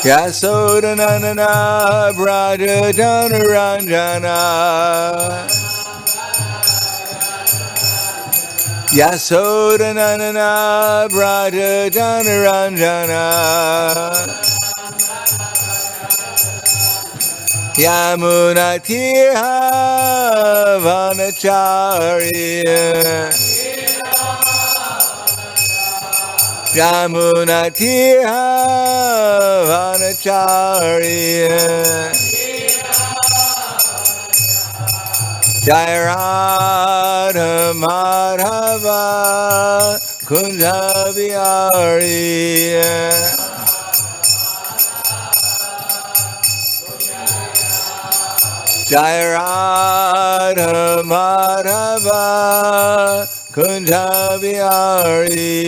Yasodananda Prahladananda Yasodananda Prahladananda Yamunatiha Vanacharya Yamunatiha Vanacharya Jai Radha Madhava Kunja Vihari Jai Radha Madhava Kunja Vihari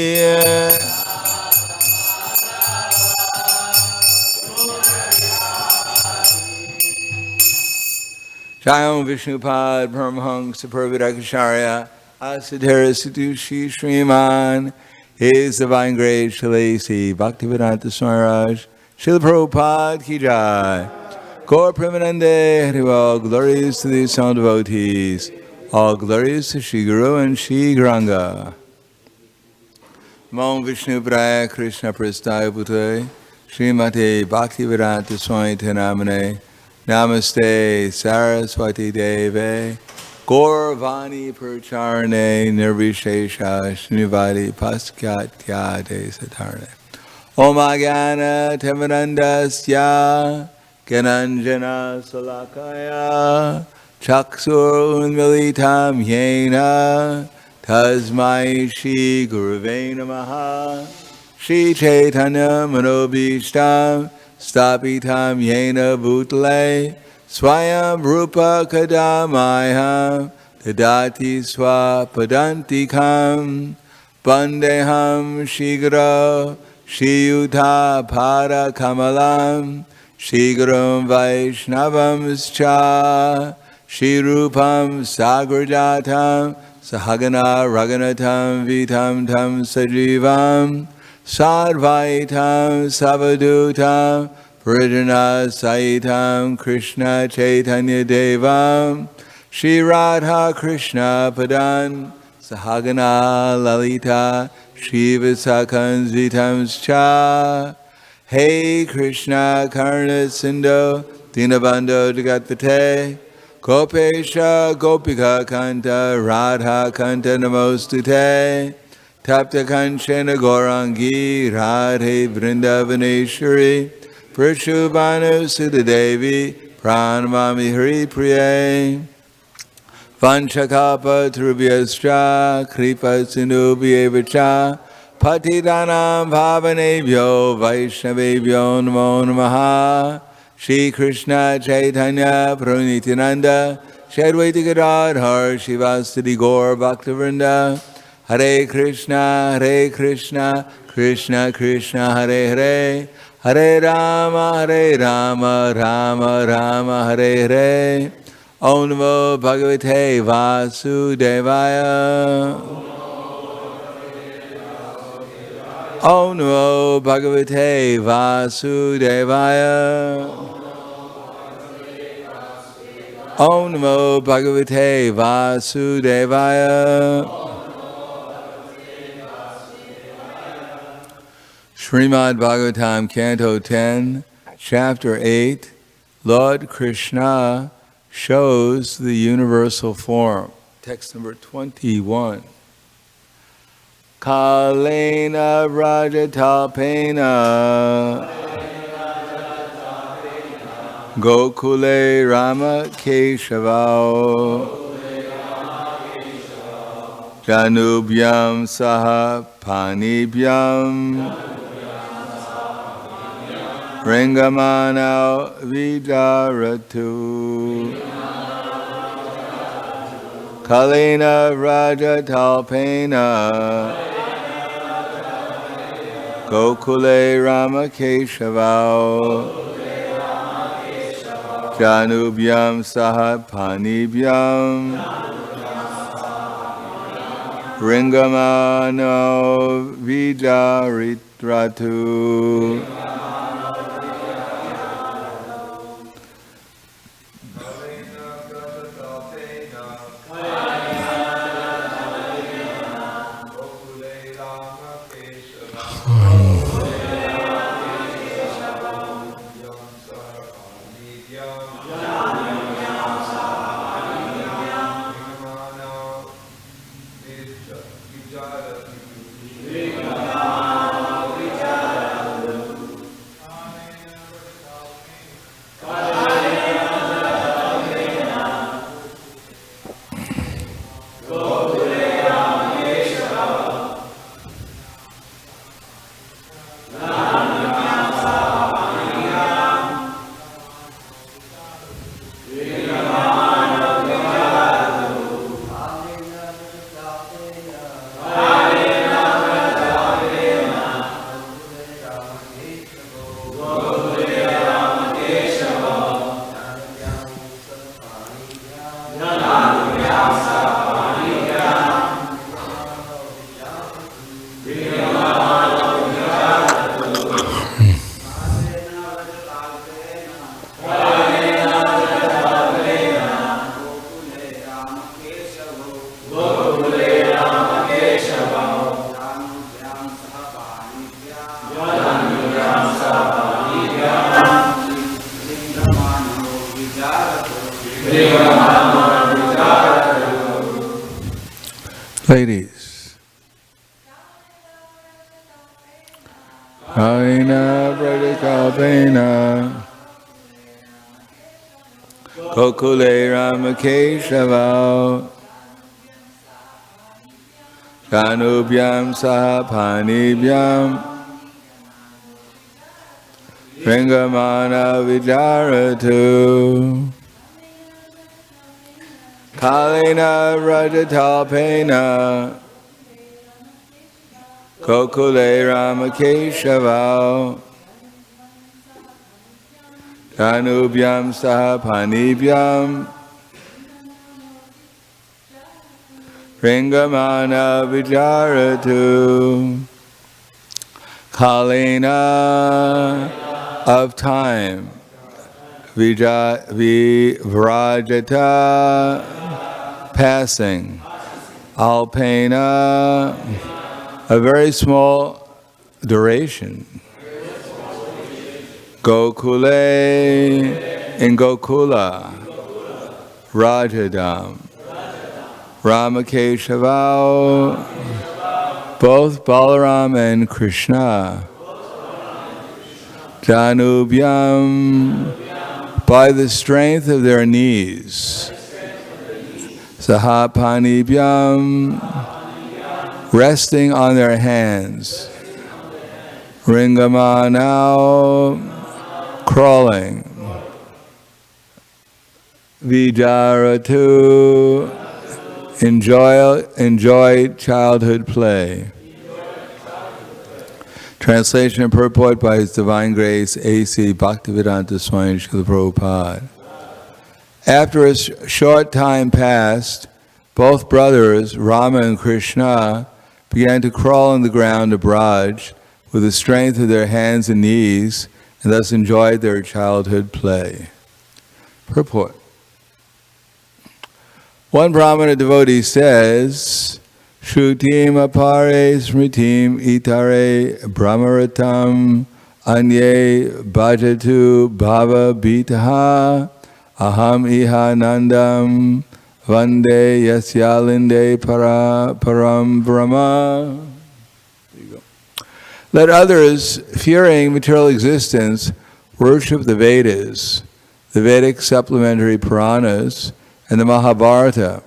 Jayam Vishnupad Paramahansa Purvadakacharya Asadhara Satushi Sriman His Divine Grace Shalasi Bhaktivedanta Swaraj Srila Prabhupada Ki Jai Gaur Premanande Harival glories to the sound devotees, all glories to Shri Guru and Shri Granga. Namo Vishnu Praya Krishna Prasthaya Bhutale Srimate Bhaktivedanta Swami Tenamane Namaste Saraswati Deve Gauravani Purcharane Nirvishesha Shnivadi Paskyatyade Satarne Om Agana Temanandasya Gananjana Salakaya Chaksur Unmilitam Yena Tasmai Shri Gurave Namaha Shri Chaitanya Manobishtam Stapitam Yena Bhutale Swayam Rupa Kadamaya Dadati Swapadantikam Bandeham Shigra Shiyuta Pada Kamalam Shigram Vaishnavam Scha Shirupam Sagrajatam Sahagana Raganatam Vitam Tam Sajivam Sadvaitam Savadutam Parijana Saitam Krishna Chaitanya Devam Shri Radha Krishna Padan Sahagana Lalita Shri Visakan Vitam Scha Hey Krishna Karna Sindhu Dinabando Jagatpate Gopesha Gopika Kanta Radha Kanta Namostute Tapta Kanchana Gaurangi Radhe Vrindavaneshwari Prashubhanu Siddhadevi Pranamami Hari Priye Vanchakapa Trubhyascha Kripa Sindhubhyevacha Patidanam Bhavanebhyo Vaishnavebhyo Namo Namaha Shri Krishna Chaitanya Prabhu Shri Advaita Gadadhar Shivasadi Gaur Bhaktivinoda Hare Krishna Krishna Krishna Hare Hare Hare Rama Rama Rama Hare Hare Om Namo Bhagavate Vasudevaya Om Namo Bhagavate Vasudevaya Om Namo Bhagavate Vasudevaya Srimad Bhagavatam Canto 10, Chapter 8, Lord Krishna shows the universal form. Text number 21. Kalena Rajatalpena Gokule Rama Keshavao Janubhyam Saha Panibhyam Ringamanao Vijaratu Kalena Rajatalpena Gokule Rama Keshavao Janubhyam Saha Panibhyam Ringamano Vijaritratu Ladies. Aina Prahladananda Gokule Ramakeshava Kanubhyam Sahapanibhyam Ringamana Vijaratu Kalina Rajatalpena Gokule Ramakeshava Kanubhyam Sahapanibhyam Ringamana Vijaratu Kalina of time Vrajata passing Alpena a very small duration Gokule in Gokula Rajadam Ramakeshavao both Balaram and Krishna Janubhyam by the strength of their knees Sahapanibhyam resting on their hands Ringamanao crawling Vijaratu enjoy childhood play. Translation and purport by His Divine Grace A.C. Bhaktivedanta Swami Srila Prabhupada. After a short time passed, both brothers, Rama and Krishna, began to crawl on the ground of Braj with the strength of their hands and knees, and thus enjoyed their childhood play. Purport. One Brahmana devotee says, Shrutim apare smritim itare brahmaratam anye bhajatu bhava bitaha aham iha nandam vande yasyalinde param brahma. There you go. Let others, fearing material existence, worship the Vedas, the Vedic supplementary Puranas, and the Mahabharata.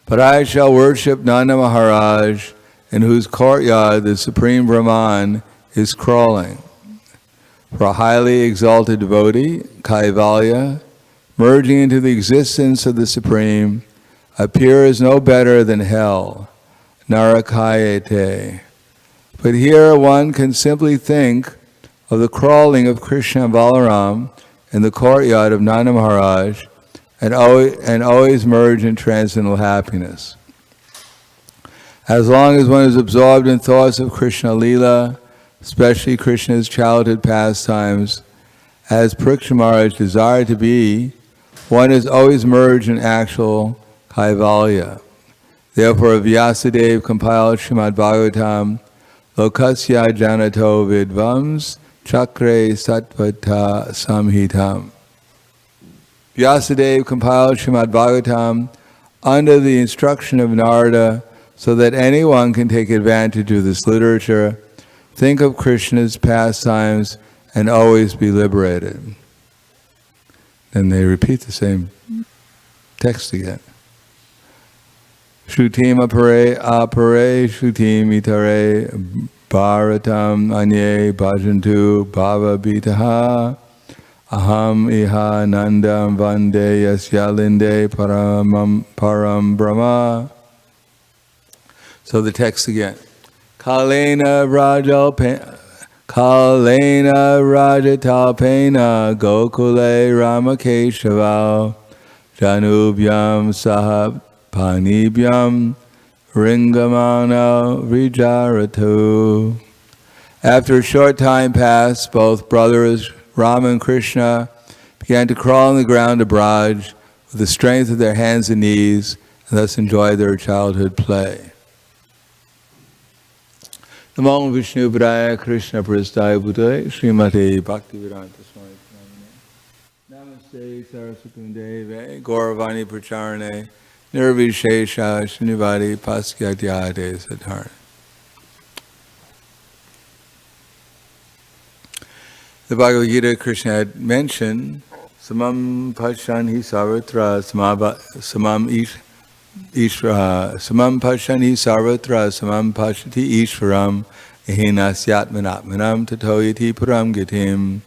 But I shall worship Nanda Maharaj, in whose courtyard the Supreme Brahman is crawling. For a highly exalted devotee, Kaivalya, merging into the existence of the Supreme, appears no better than hell, Narakayate. But here one can simply think of the crawling of Krishna and Balaram in the courtyard of Nanda Maharaj, and always merge in transcendental happiness. As long as one is absorbed in thoughts of Krishna Lila, especially Krishna's childhood pastimes, as Parikshit Maharaj desired to be, one is always merged in actual Kaivalya. Therefore, Vyasadeva compiled Srimad Bhagavatam, Lokasya Janato Vidvams Chakre Satvata Samhitam. Vyasadeva compiled Srimad Bhagavatam under the instruction of Narada so that anyone can take advantage of this literature, think of Krishna's pastimes, and always be liberated. Then they repeat the same text again. Shrutim apare shrutim itare bharatam anye bhajantu bhava bitaha aham iha nandam vande yasyalinde param brahma. So the text again. Kalena Kalena Rajatalpena Gokule Ramakeshava Janubhyam Sahab Panibhyam Ringamana Vijaratu. After a short time passed, both brothers Rama and Krishna began to crawl on the ground of Braj with the strength of their hands and knees, and thus enjoy their childhood play. Namo Vishnu Padaya Krishna Prasthaya Bhutale Srimate Bhaktivedanta Swami Namaste Saraswati Deve Gauravani Pracharane Nirvishesha Srinivadi Paskyatyade Sadharana. The Bhagavad Gita, Krishna had mentioned Samam Pashanhi Sarvatra Samam Pashanhi Sarvatra Samam Pashati Ishvaram Ehinasyatmanatmanam Tatoyati Puram Gitim.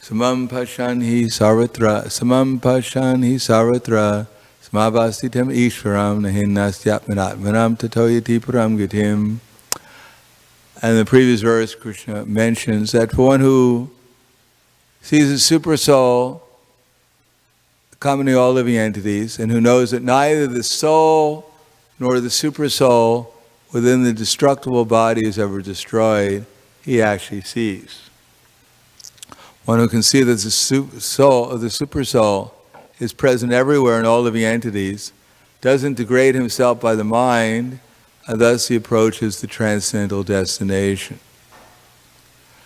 Samam Pashanhi Sarvatra Samavasitam Ishvaram Ehinasyatmanatmanam Tatoyati Puram Gitim. And the previous verse, Krishna mentions that for one who sees a super soul accompanying all living entities, and who knows that neither the soul nor the super soul within the destructible body is ever destroyed, he actually sees. One who can see that the super soul is present everywhere in all living entities, doesn't degrade himself by the mind, and thus he approaches the transcendental destination.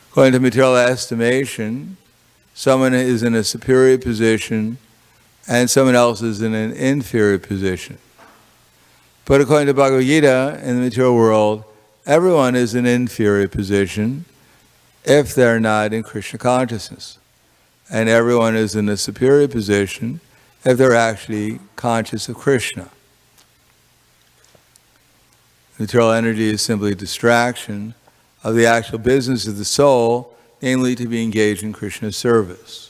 According to material estimation, someone is in a superior position and someone else is in an inferior position. But according to Bhagavad Gita, in the material world, everyone is in an inferior position if they're not in Krishna consciousness. And everyone is in a superior position if they're actually conscious of Krishna. Material energy is simply a distraction of the actual business of the soul, namely to be engaged in Krishna's service.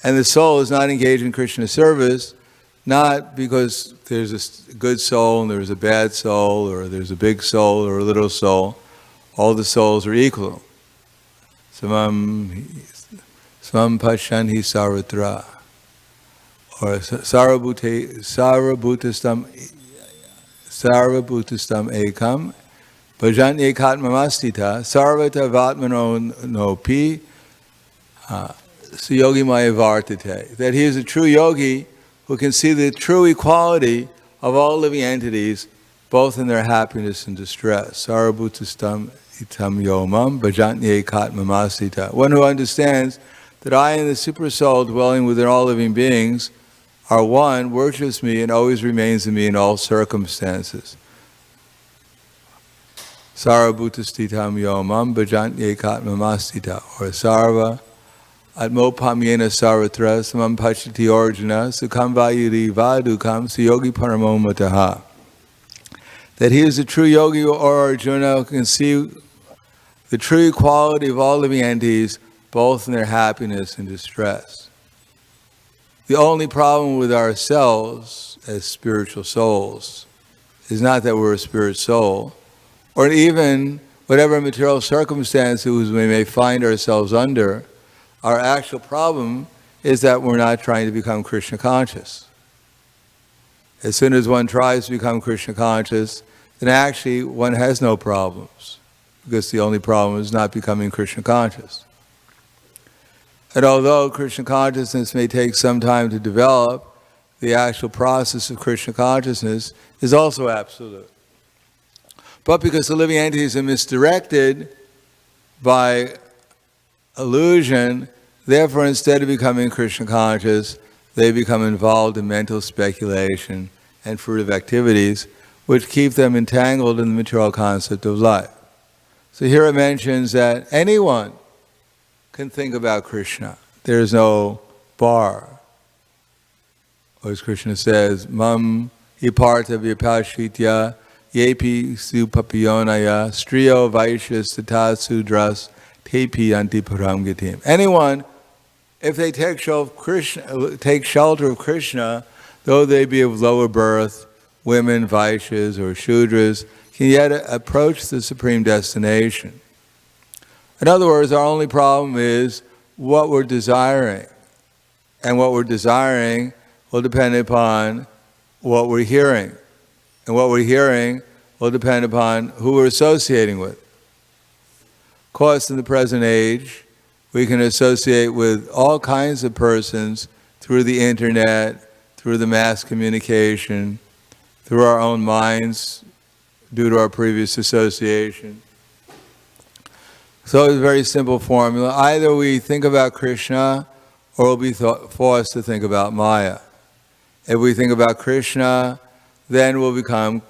And the soul is not engaged in Krishna's service, not because there's a good soul and there's a bad soul, or there's a big soul or a little soul. All the souls are equal. Samam Pashanhi Sarvatra, or Sarvabhutastam Ekam, Bhajan Ekatmamastita, Sarvata Vatmano Nopi, Suyogi Maya Vartate. That he is a true yogi who can see the true equality of all living entities, both in their happiness and distress. Sarvabhutastam Itam Yomam, Bhajan Ekatmamasita. One who understands that I and the super soul dwelling within all living beings are one, worships me, and always remains in me in all circumstances. Sarvabhutastitam yomam bhajantye katmamastita, or sarva atmopamyena sarvatra samam pachati orjuna sukham vayuri vadukam suyogi paramo mataha. That he is a true yogi or Arjuna who can see the true equality of all living entities, both in their happiness and distress. The only problem with ourselves as spiritual souls is not that we're a spirit soul, or even whatever material circumstances we may find ourselves under. Our actual problem is that we're not trying to become Krishna conscious. As soon as one tries to become Krishna conscious, then actually one has no problems, because the only problem is not becoming Krishna conscious. And although Krishna consciousness may take some time to develop, the actual process of Krishna consciousness is also absolute. But because the living entities are misdirected by illusion, therefore instead of becoming Krishna conscious, they become involved in mental speculation and fruitive activities, which keep them entangled in the material concept of life. So here it mentions that anyone can think about Krishna. There is no bar. Or as Krishna says, Mam hiparta vipashitya yepi supapiyonaya striyo vaishyas tata sudras tepi antiparam gitim. Anyone, if they take shelter of Krishna, though they be of lower birth, women, vaishyas, or shudras, can yet approach the supreme destination. In other words, our only problem is what we're desiring. And what we're desiring will depend upon what we're hearing. And what we're hearing will depend upon who we're associating with. Of course, in the present age, we can associate with all kinds of persons through the internet, through the mass communication, through our own minds, due to our previous association. So it's a very simple formula. Either we think about Krishna, or we'll be forced to think about Maya. If we think about Krishna, then we'll become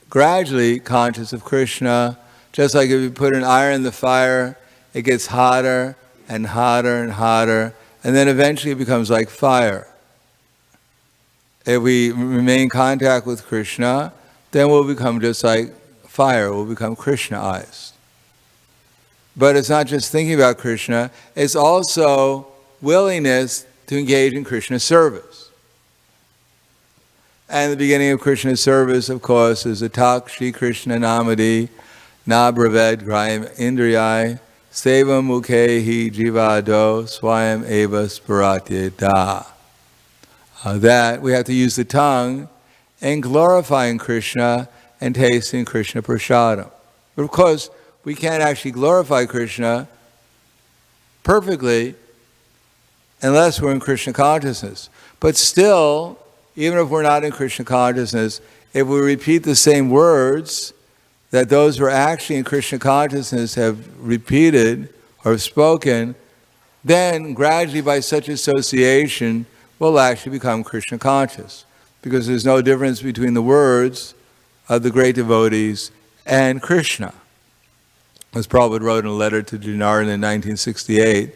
gradually conscious of Krishna. Just like if you put an iron in the fire, it gets hotter and hotter and hotter, and then eventually it becomes like fire. If we remain in contact with Krishna, then we'll become just like fire, we'll become Krishnaized. But it's not just thinking about Krishna, it's also willingness to engage in Krishna service. And the beginning of Krishna service, of course, is Atak Shri Krishna Namadi, Na Braved Grayam Indriyai, Sevam Mukhehi Jivado, Swayam Eva Sparatya Da. That we have to use the tongue in glorifying Krishna and tasting Krishna Prasadam. But of course, we can't actually glorify Krishna perfectly unless we're in Krishna consciousness. But still, even if we're not in Krishna consciousness, if we repeat the same words that those who are actually in Krishna consciousness have repeated or spoken, then gradually by such association, we'll actually become Krishna conscious. Because there's no difference between the words of the great devotees and Krishna. As Prabhupada wrote in a letter to Janardana in 1968,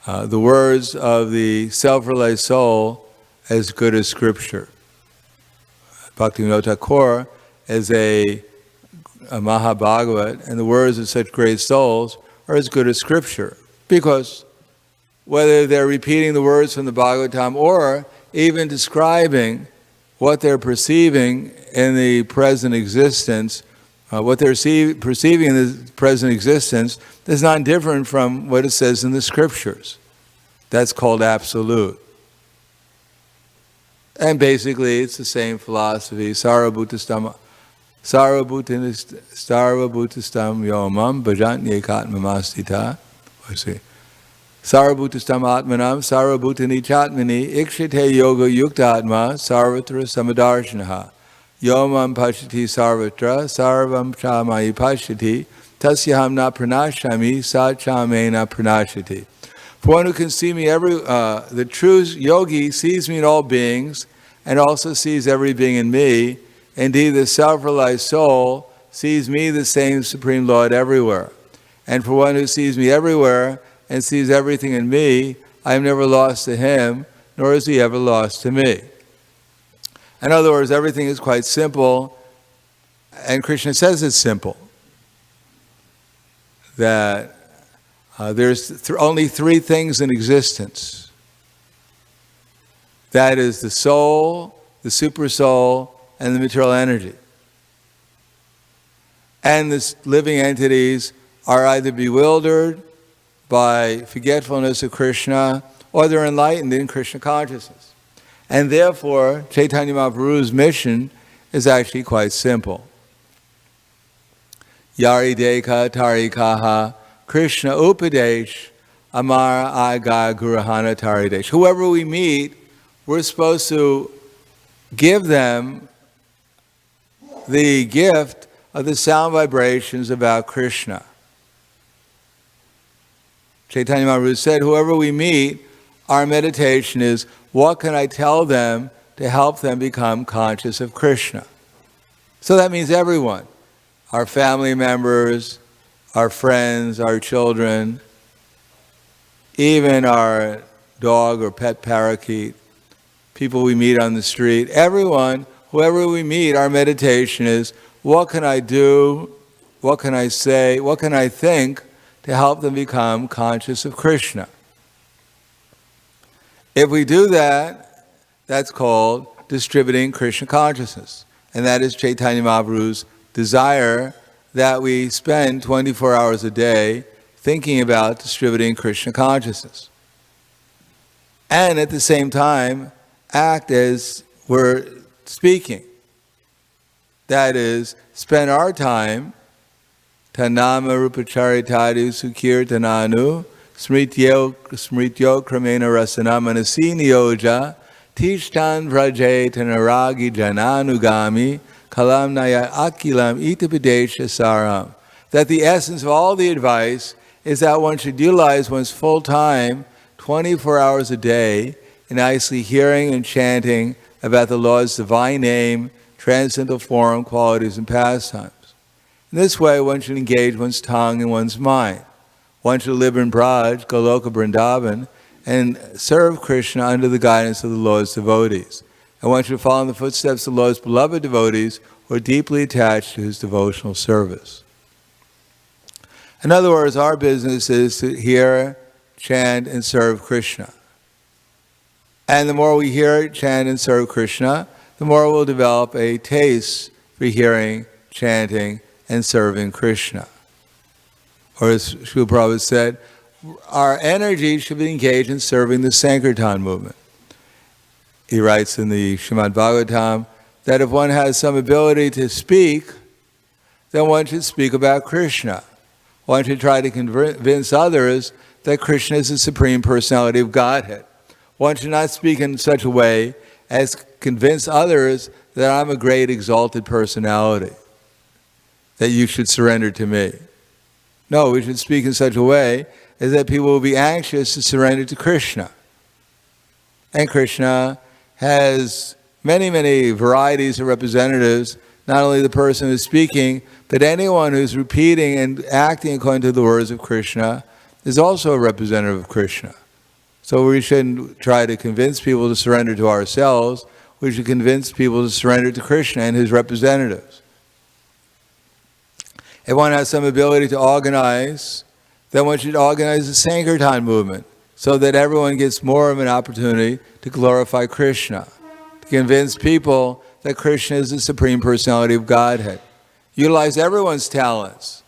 the words of the self-realized soul as good as Scripture. Bhaktivinoda Thakur is a Mahabhagavat, and the words of such great souls are as good as Scripture. Because whether they're repeating the words from the Bhagavatam or even describing what they're perceiving in the present existence, what they're perceiving in the present existence is not different from what it says in the Scriptures. That's called absolute. And basically, it's the same philosophy. Sarvabhutastam yomam bhajanyekatmamastita. Sarvabhutastam atmanam sarvabhutanichatmani ikshite yoga yuktatma sarvatra samadarshanaha. Yomam pashati sarvatra sarvam chamayi pashati tasyaham na pranashami sa chamena pranashati. For one who can see me the true yogi sees me in all beings and also sees every being in me. Indeed, the self-realized soul sees me, the same Supreme Lord, everywhere. And for one who sees me everywhere and sees everything in me, I am never lost to him, nor is he ever lost to me. In other words, everything is quite simple, and Krishna says it's simple. That there's only three things in existence. That is the soul, the super soul, and the material energy. And the living entities are either bewildered by forgetfulness of Krishna, or they're enlightened in Krishna consciousness. And therefore, Chaitanya Mahaprabhu's mission is actually quite simple. Yari Deka Tarikaha Krishna Upadesh Amara Aga Gurahana Taridesh. Whoever we meet, we're supposed to give them the gift of the sound vibrations about Krishna. Chaitanya Mahaprabhu said, whoever we meet, our meditation is, what can I tell them to help them become conscious of Krishna? So that means everyone. Our family members, our friends, our children, even our dog or pet parakeet, people we meet on the street, everyone, whoever we meet, our meditation is, what can I do, what can I say, what can I think to help them become conscious of Krishna? If we do that, that's called distributing Krishna consciousness. And that is Chaitanya Mahaprabhu's desire that we spend 24 hours a day thinking about distributing Krishna consciousness. And at the same time, act as we're speaking. That is, spend our time, tanama rupacharitadu sukirtananu, smrityo kramena rasana manasini yoja, tishtan vraje tanaragi jananugami, kalamnaya akilam itapadesha saram. That the essence of all the advice is that one should utilize one's full time, 24 hours a day, in nicely hearing and chanting about the Lord's divine name, transcendental form, qualities, and pastimes. In this way, one should engage one's tongue and one's mind. One should live in Braj, Goloka Vrindavan, and serve Krishna under the guidance of the Lord's devotees. And one should follow in the footsteps of the Lord's beloved devotees who are deeply attached to his devotional service. In other words, our business is to hear, chant, and serve Krishna. And the more we hear, chant, and serve Krishna, the more we'll develop a taste for hearing, chanting, and serving Krishna. Or as Srila Prabhupada said, our energy should be engaged in serving the Sankirtan movement. He writes in the Srimad Bhagavatam that if one has some ability to speak, then one should speak about Krishna. One should try to convince others that Krishna is the Supreme Personality of Godhead. One should not speak in such a way as convince others that I'm a great exalted personality, that you should surrender to me. No, we should speak in such a way as that people will be anxious to surrender to Krishna. And Krishna has many, many varieties of representatives, not only the person who's speaking, but anyone who's repeating and acting according to the words of Krishna is also a representative of Krishna. So we shouldn't try to convince people to surrender to ourselves. We should convince people to surrender to Krishna and his representatives. If one has some ability to organize, then one should organize the Sankirtan movement so that everyone gets more of an opportunity to glorify Krishna, to convince people that Krishna is the Supreme Personality of Godhead. Utilize everyone's talents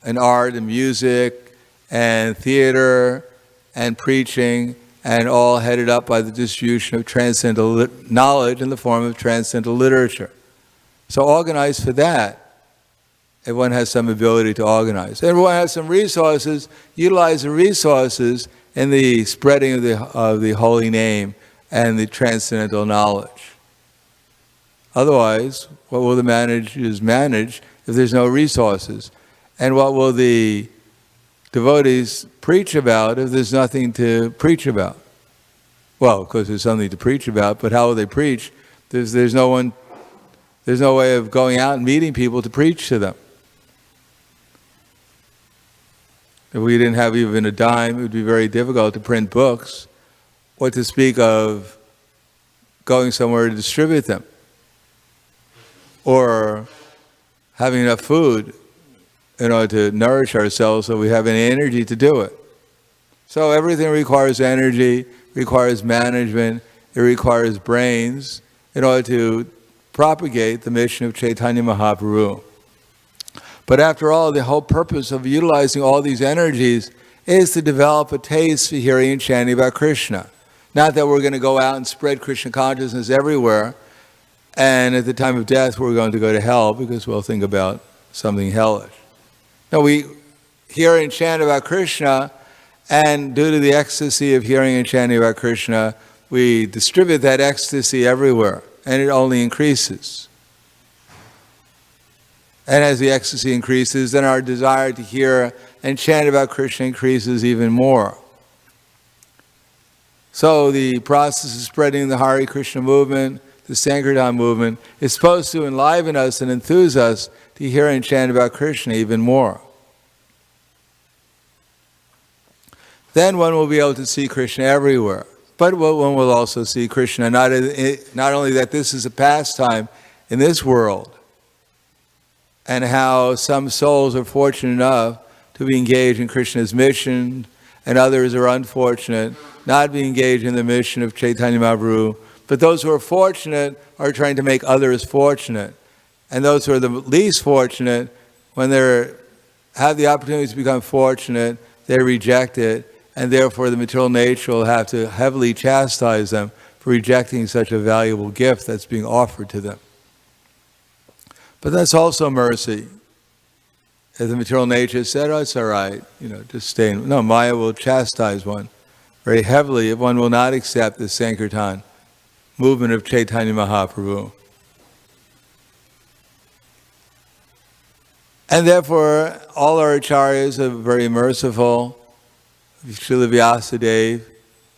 in art and music and theater and preaching, and all headed up by the distribution of transcendental knowledge in the form of transcendental literature. So organize for that. Everyone has some ability to organize. Everyone has some resources. Utilize the resources in the spreading of the holy name and the transcendental knowledge. Otherwise, what will the managers manage if there's no resources? And what will the devotees preach about if there's nothing to preach about? Well, of course there's something to preach about, but how will they preach? There's no way of going out and meeting people to preach to them. If we didn't have even a dime, it would be very difficult to print books, or to speak of going somewhere to distribute them, or having enough food in order to nourish ourselves so we have any energy to do it. So everything requires energy, requires management, it requires brains in order to propagate the mission of Chaitanya Mahaprabhu. But after all, the whole purpose of utilizing all these energies is to develop a taste for hearing and chanting about Krishna. Not that we're going to go out and spread Krishna consciousness everywhere, and at the time of death we're going to go to hell because we'll think about something hellish. No, we hear and chant about Krishna, and due to the ecstasy of hearing and chanting about Krishna, we distribute that ecstasy everywhere, and it only increases. And as the ecstasy increases, then our desire to hear and chant about Krishna increases even more. So the process of spreading the Hare Krishna movement, the Sankirtan movement, is supposed to enliven us and enthuse us to hear and chant about Krishna even more. Then one will be able to see Krishna everywhere. But one will also see Krishna, not only that this is a pastime in this world, and how some souls are fortunate enough to be engaged in Krishna's mission, and others are unfortunate, not be engaged in the mission of Chaitanya Mahaprabhu. But those who are fortunate are trying to make others fortunate. And those who are the least fortunate, when they're have the opportunity to become fortunate, they reject it, and therefore the material nature will have to heavily chastise them for rejecting such a valuable gift that's being offered to them. But that's also mercy. As the material nature said, oh, it's all right, just stay in. No, Maya will chastise one very heavily if one will not accept the Sankirtan movement of Chaitanya Mahaprabhu. And therefore, all our acharyas are very merciful. Srila Vyasadeva,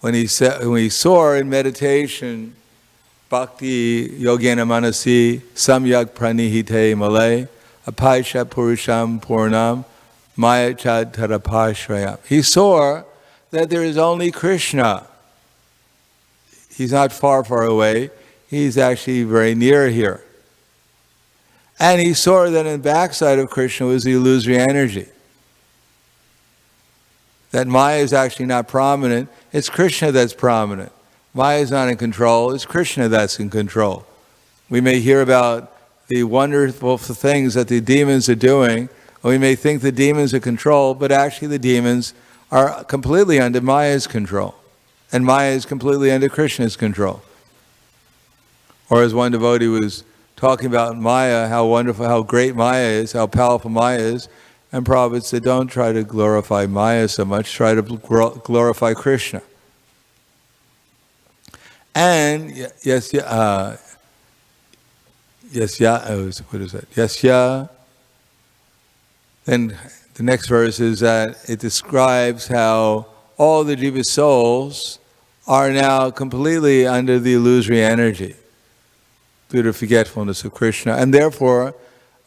when he saw in meditation, Bhakti Yogena Manasi Samyak Pranihite Malay Apaisha Purusham Purnam Maya Chad Tarapashrayam. He saw that there is only Krishna. He's not far, far away. He's actually very near here. And he saw that in the backside of Krishna was the illusory energy. That Maya is actually not prominent. It's Krishna that's prominent. Maya is not in control. It's Krishna that's in control. We may hear about the wonderful things that the demons are doing, and we may think the demons are controlled, but actually the demons are completely under Maya's control. And Maya is completely under Krishna's control. Or as one devotee was talking about Maya, how wonderful, how great Maya is, how powerful Maya is, and Prabhupada said, don't try to glorify Maya so much, try to glorify Krishna. And what is that? Then the next verse is that it describes how all the jiva souls are now completely under the illusory energy due to forgetfulness of Krishna, and therefore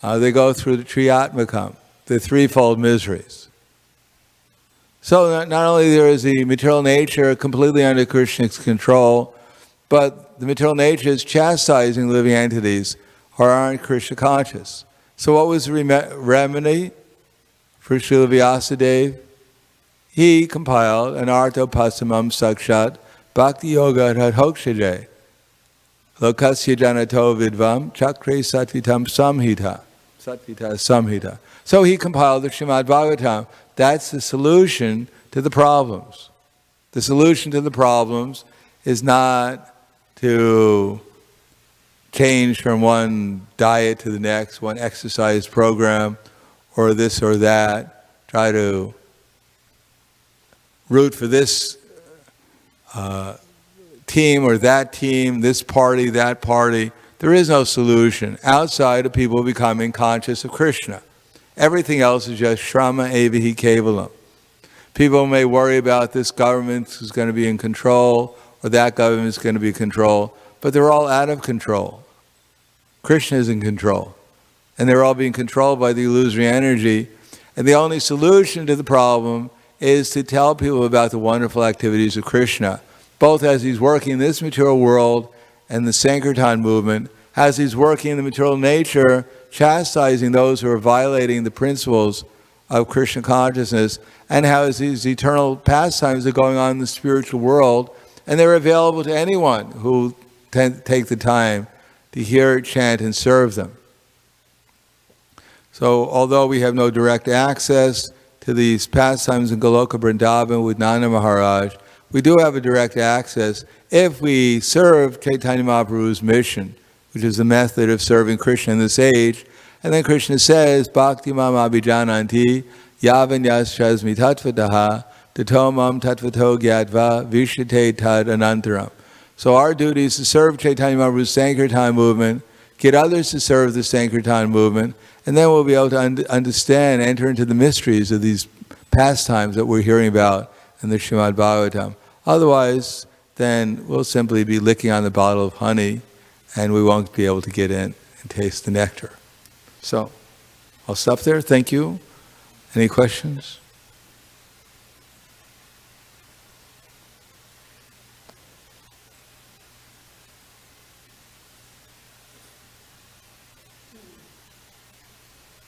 they go through the Triyatmakam, the threefold miseries. So not only there is the material nature completely under Krishna's control, but the material nature is chastising living entities who aren't Krishna conscious. So what was the remedy for Srila Vyasadeva? He compiled an Arthopasamam Sakshat Bhakti Yoga Radhokshaje Lokasya Janato Vidvam Chakre Satvitam Samhita. So he compiled the Srimad Bhagavatam. That's the solution to the problems. The solution to the problems is not to change from one diet to the next, one exercise program, or this or that. Try to root for this team or that team, this party, that party. There is no solution outside of people becoming conscious of Krishna. Everything else is just shrama evahi kevalam. People may worry about this government is going to be in control or that government is going to be in control, but they're all out of control. Krishna is in control. And they're all being controlled by the illusory energy. And the only solution to the problem is to tell people about the wonderful activities of Krishna, both as he's working in this material world and the Sankirtan movement, as he's working in the material nature, chastising those who are violating the principles of Krishna consciousness, and how these eternal pastimes are going on in the spiritual world, and they're available to anyone who take the time to hear, chant, and serve them. So although we have no direct access to these pastimes in Goloka Vrindavan with Nanda Maharaj, we do have a direct access if we serve Chaitanya Mahaprabhu's mission, which is the method of serving Krishna in this age. And then Krishna says, Bhakti mam abhijananti yavan yaschasmi tattvataha tato mam tattvato gyatva vishate tad anantaram. So our duty is to serve Chaitanya Mahaprabhu's Sankirtan movement, get others to serve the Sankirtan movement, and then we'll be able to understand, enter into the mysteries of these pastimes that we're hearing about in the Srimad Bhagavatam. Otherwise, then we'll simply be licking on the bottle of honey and we won't be able to get in and taste the nectar. So, I'll stop there. Thank you. Any questions?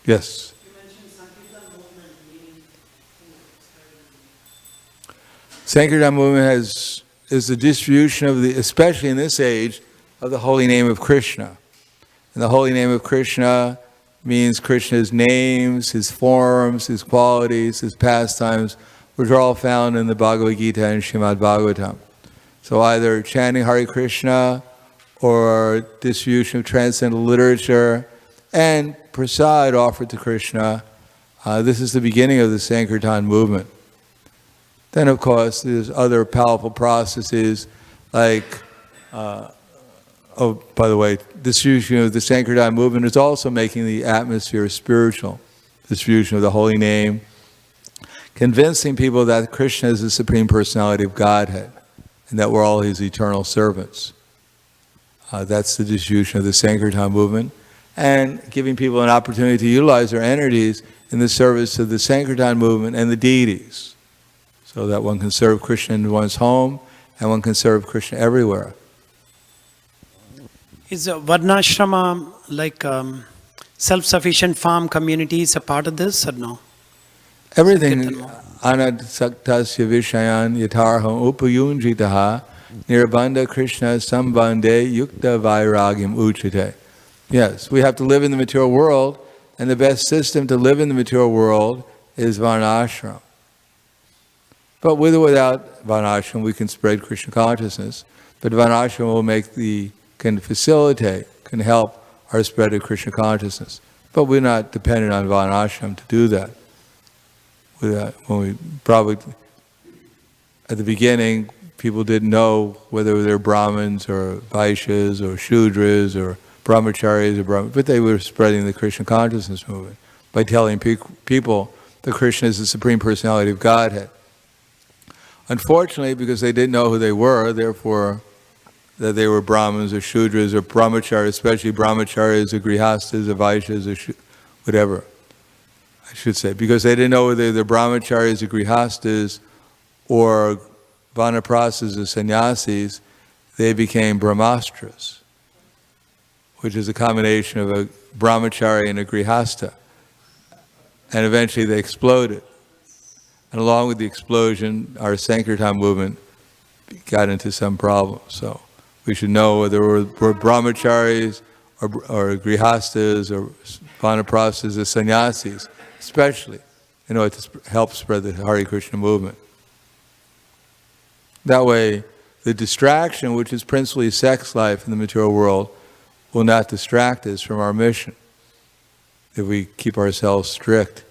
Yes. You mentioned Sankirtan movement meaning Sankirtan movement is the distribution of the, especially in this age, of the holy name of Krishna. And the holy name of Krishna means Krishna's names, his forms, his qualities, his pastimes, which are all found in the Bhagavad Gita and Srimad Bhagavatam. So either chanting Hare Krishna or distribution of transcendental literature and prasad offered to Krishna, this is the beginning of the Sankirtan movement. Then, of course, there's other powerful processes like, by the way, distribution of the Sankirtan movement is also making the atmosphere spiritual. Distribution of the holy name, convincing people that Krishna is the Supreme Personality of Godhead and that we're all his eternal servants. That's the distribution of the Sankirtan movement. And giving people an opportunity to utilize their energies in the service of the Sankirtan movement and the deities, so that one can serve Krishna in one's home and one can serve Krishna everywhere. Is Varnashrama like self-sufficient farm communities a part of this or no? Everything, anadasaktasya vishayan yatarham upayunjitaha nirbandha Krishna sambandhe yukta vairagyam uchate. Yes, we have to live in the material world, and the best system to live in the material world is Varnashram. But with or without Varnashram, we can spread Krishna consciousness. But Varnashram can facilitate, can help our spread of Krishna consciousness. But we're not dependent on Varnashram to do that. When we probably, at the beginning, people didn't know whether they're Brahmins or Vaishyas or Shudras or Brahmacharis but they were spreading the Krishna consciousness movement by telling people that Krishna is the Supreme Personality of Godhead. Unfortunately, because they didn't know who they were, therefore, that they were Brahmins or Shudras or Brahmacharis, especially Brahmacharis or Grihastas or Vaishyas or whatever, I should say, because they didn't know whether they're Brahmacharis or Grihastas or Vanaprasthas or Sannyasis, they became Brahmastras, which is a combination of a Brahmachari and a Grihasta. And eventually they exploded. And along with the explosion, our Sankirtan movement got into some problems. So we should know whether we're Brahmacharis or Grihastas or Vanaprasthas or Sannyasis, especially in order to help spread the Hare Krishna movement. That way, the distraction, which is principally sex life in the material world, will not distract us from our mission if we keep ourselves strict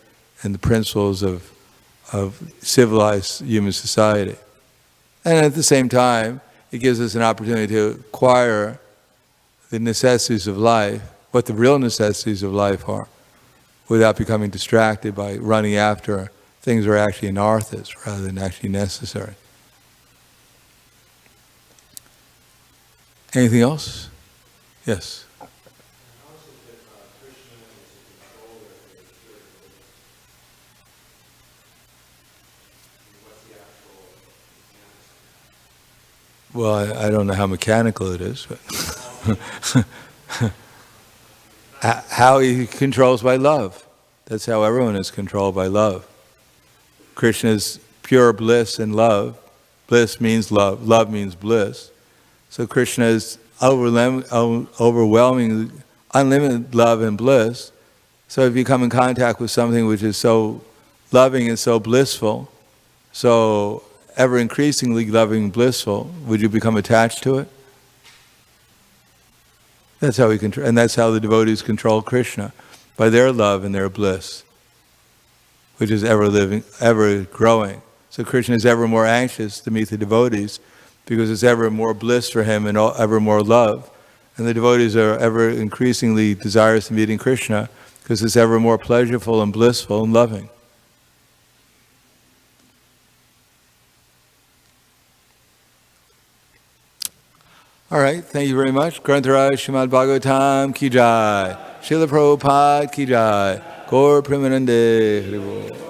in the principles of civilized human society. And at the same time, it gives us an opportunity to acquire the necessities of life, what the real necessities of life are, without becoming distracted by running after things that are actually anarthas rather than actually necessary. Anything else? Yes. Well, I don't know how mechanical it is, but how he controls by love. That's how everyone is controlled, by love. Krishna is pure bliss and love. Bliss means love. Love means bliss. So Krishna is overwhelming, unlimited love and bliss. So if you come in contact with something which is so loving and so blissful, so ever increasingly loving and blissful, would you become attached to it? That's how we control, and that's how the devotees control Krishna, by their love and their bliss, which is ever living, ever growing. So Krishna is ever more anxious to meet the devotees because it's ever more bliss for him and ever more love. And the devotees are ever increasingly desirous of meeting Krishna because it's ever more pleasureful and blissful and loving. All right, thank you very much. Grantaraj Srimad Bhagavatam ki jai. Srila Prabhupada ki jai. Gaur Premanande Haribo.